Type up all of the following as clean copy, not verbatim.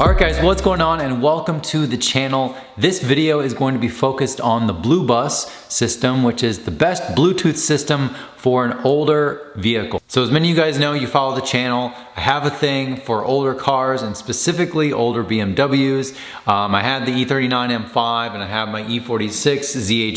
Alright guys, what's going on and welcome to the channel. This video is going to be focused on the BlueBus system, which is the best Bluetooth system for an older vehicle. So as many of you guys know, you follow the channel, I have a thing for older cars and specifically older BMWs. I had the E39 M5 and I have my E46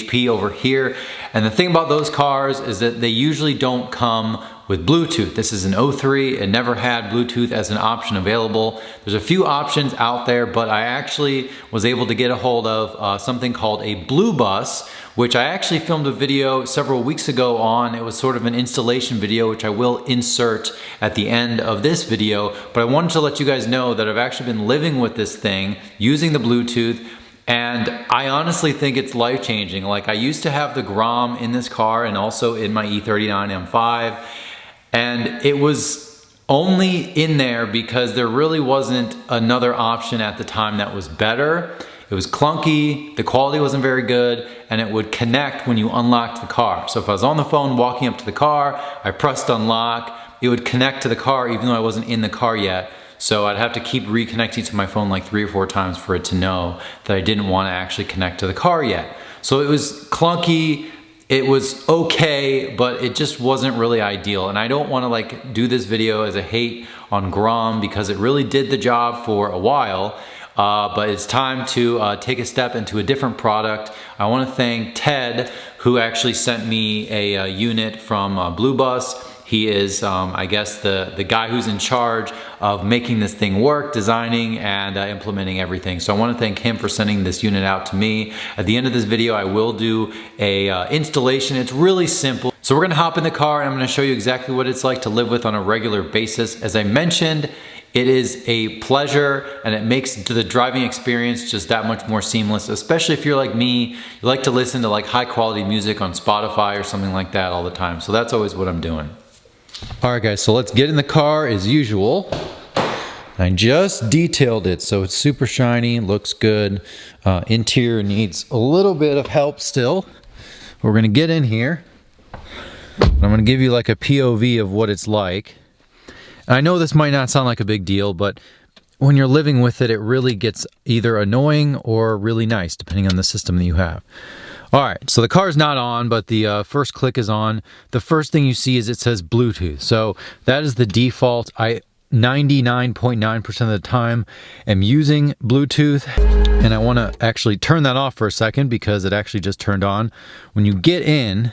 ZHP over here. And the thing about those cars is that they usually don't come with Bluetooth. This is an 03, it never had Bluetooth as an option available. There's a few options out there, but I actually was able to get a hold of something called a BlueBus, which I actually filmed a video several weeks ago on. It was sort of an installation video, which I will insert at the end of this video, but I wanted to let you guys know that I've actually been living with this thing, using the Bluetooth, and I honestly think it's life-changing. Like, I used to have the Grom in this car and also in my E39 M5, and it was only in there because there really wasn't another option at the time that was better. It was clunky, the quality wasn't very good, and it would connect when you unlocked the car. So if I was on the phone walking up to the car, I pressed unlock, it would connect to the car even though I wasn't in the car yet. So I'd have to keep reconnecting to my phone like 3 or 4 times for it to know that I didn't want to actually connect to the car yet. So it was clunky. It was okay, but it just wasn't really ideal. And I don't want to like do this video as a hate on Grom because it really did the job for a while. But it's time to take a step into a different product. I want to thank Ted, who actually sent me a unit from BlueBus. He is, I guess, the guy who's in charge of making this thing work, designing and implementing everything. So I want to thank him for sending this unit out to me. At the end of this video, I will do a installation. It's really simple. So we're gonna hop in the car and I'm gonna show you exactly what it's like to live with on a regular basis. As I mentioned, it is a pleasure and it makes the driving experience just that much more seamless, especially if you're like me, you like to listen to like high quality music on Spotify or something like that all the time. So that's always what I'm doing. All right guys, so let's get in the car as usual. I just detailed it, so it's super shiny, looks good. Interior needs a little bit of help still. We're gonna get in here. I'm gonna give you like a POV of what it's like. And I know this might not sound like a big deal, but when you're living with it, it really gets either annoying or really nice, depending on the system that you have. All right, so the car's not on, but the first click is on. The first thing you see is it says Bluetooth. So that is the default. I 99.9% of the time am using Bluetooth, and I want to actually turn that off for a second because it actually just turned on. When you get in,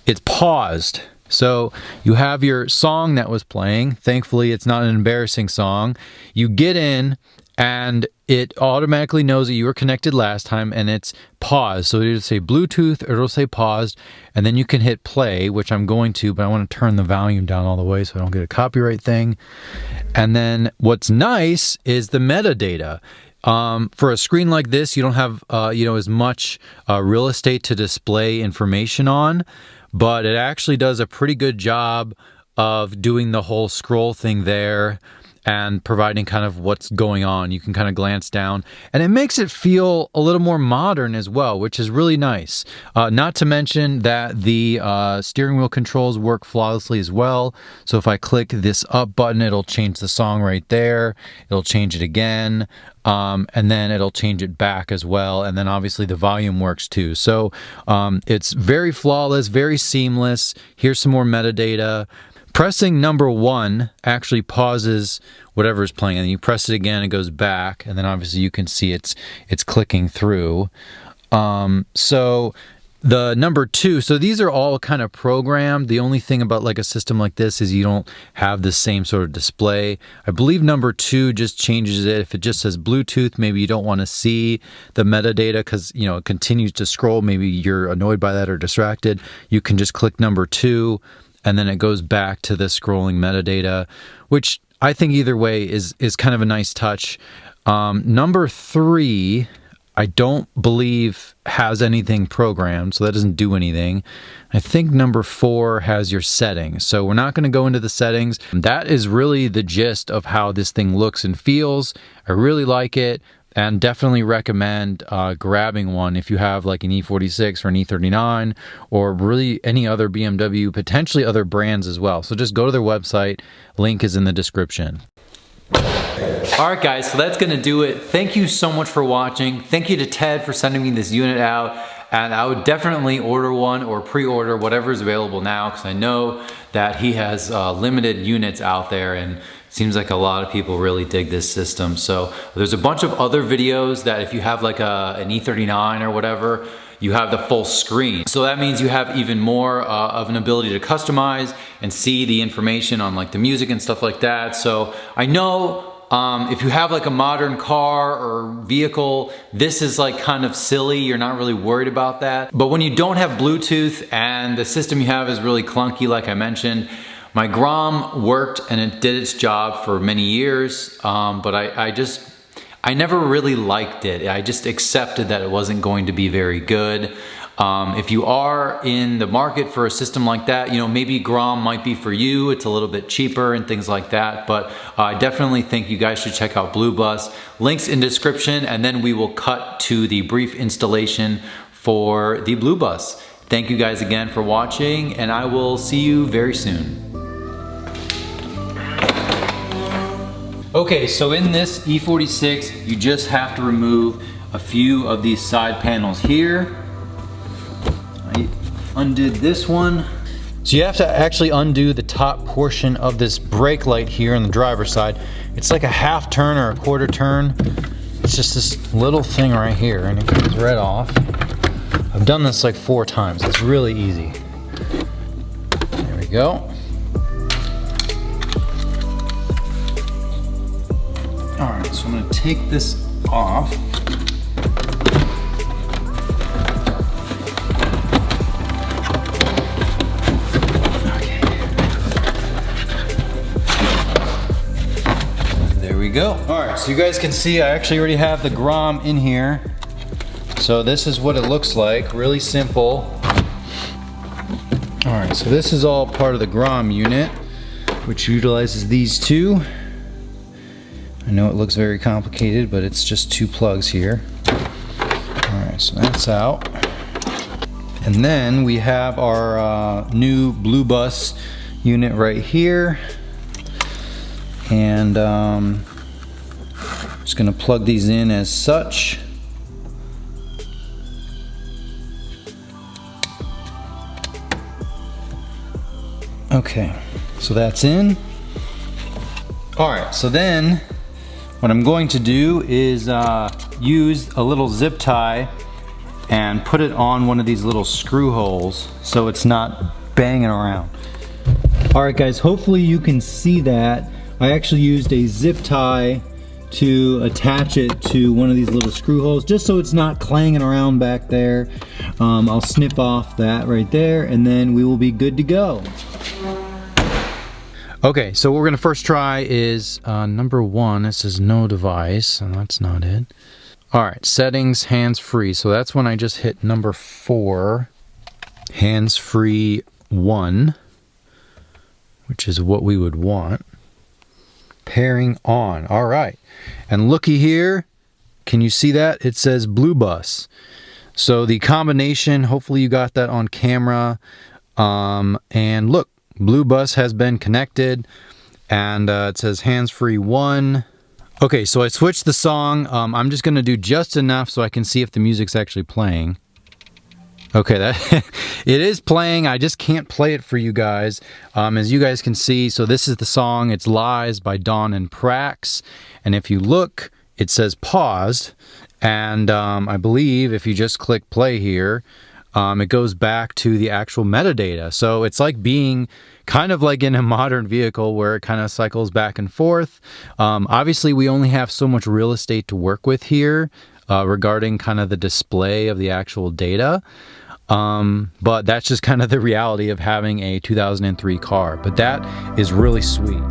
it's paused. So you have your song that was playing. Thankfully, it's not an embarrassing song. You get in and it automatically knows that you were connected last time and it's paused. So it'll say Bluetooth or it'll say paused, and then you can hit play, which I'm going to, but I want to turn the volume down all the way so I don't get a copyright thing. And then what's nice is the metadata. For a screen like this, you don't have as much real estate to display information on, but it actually does a pretty good job of doing the whole scroll thing there and providing kind of what's going on. You can kind of glance down and it makes it feel a little more modern as well, which is really nice. Not to mention that the steering wheel controls work flawlessly as well. So if I click this up button, it'll change the song right there. It'll change it again. And then it'll change it back as well. And then obviously the volume works too. So it's very flawless, very seamless. Here's some more metadata. Pressing number 1 actually pauses whatever is playing, and then you press it again, it goes back, and then obviously you can see it's clicking through. So the number 2, so these are all kind of programmed. The only thing about like a system like this is you don't have the same sort of display. I believe number 2 just changes it. If it just says Bluetooth, maybe you don't want to see the metadata because it continues to scroll. Maybe you're annoyed by that or distracted. You can just click number 2. And then it goes back to the scrolling metadata, which I think either way is kind of a nice touch. Number 3, I don't believe has anything programmed, so that doesn't do anything. I think number 4 has your settings. So we're not going to go into the settings. That is really the gist of how this thing looks and feels. I really like it. And definitely recommend grabbing one if you have like an E46 or an E39 or really any other BMW, potentially other brands as well. So just go to their website. Link is in the description. All right guys, so that's gonna do it. Thank you so much for watching. Thank you to Ted for sending me this unit out. And I would definitely order one or pre-order whatever is available now, because I know that he has limited units out there, and it seems like a lot of people really dig this system. So there's a bunch of other videos that if you have like an E39 or whatever, you have the full screen. So that means you have even more of an ability to customize and see the information on like the music and stuff like that. So I know if you have like a modern car or vehicle, this is like kind of silly. You're not really worried about that. But when you don't have Bluetooth and the system you have is really clunky, like I mentioned, my Grom worked and it did its job for many years, but I never really liked it. I just accepted that it wasn't going to be very good. If you are in the market for a system like that, you know, maybe Grom might be for you. It's a little bit cheaper and things like that, but I definitely think you guys should check out BlueBus. Links in description, and then we will cut to the brief installation for the BlueBus. Thank you guys again for watching, and I will see you very soon. Okay, so in this E46, you just have to remove a few of these side panels here. I undid this one. So you have to actually undo the top portion of this brake light here on the driver's side. It's like a half turn or a quarter turn. It's just this little thing right here, and it comes right off. I've done this like 4 times. It's really easy. There we go. All right, so I'm gonna take this off. Okay. There we go. All right, so you guys can see I actually already have the Grom in here. So this is what it looks like, really simple. All right, so this is all part of the Grom unit, which utilizes these two. I know it looks very complicated, but it's just 2 plugs here. Alright, so that's out. And then we have our new BlueBus unit right here. And just gonna plug these in as such. Okay, so that's in. Alright, so then what I'm going to do is use a little zip tie and put it on one of these little screw holes so it's not banging around. Alright guys, hopefully you can see that. I actually used a zip tie to attach it to one of these little screw holes just so it's not clanging around back there. I'll snip off that right there and then we will be good to go. Okay, so what we're gonna first try is number 1. It says no device, and that's not it. All right, settings, hands-free. So that's when I just hit number 4, hands-free 1, which is what we would want. Pairing on. All right, and looky here. Can you see that? It says BlueBus. So the combination. Hopefully you got that on camera. And look. BlueBus has been connected, and it says hands-free 1. Okay, so I switched the song. I'm just gonna do just enough so I can see if the music's actually playing. Okay, that it is playing. I just can't play it for you guys. As you guys can see, so this is the song. It's Lies by Dawn and Prax. And if you look, it says paused. And I believe if you just click play here, it goes back to the actual metadata. So it's like being kind of like in a modern vehicle where it kind of cycles back and forth. Obviously, we only have so much real estate to work with here regarding kind of the display of the actual data. But that's just kind of the reality of having a 2003 car. But that is really sweet.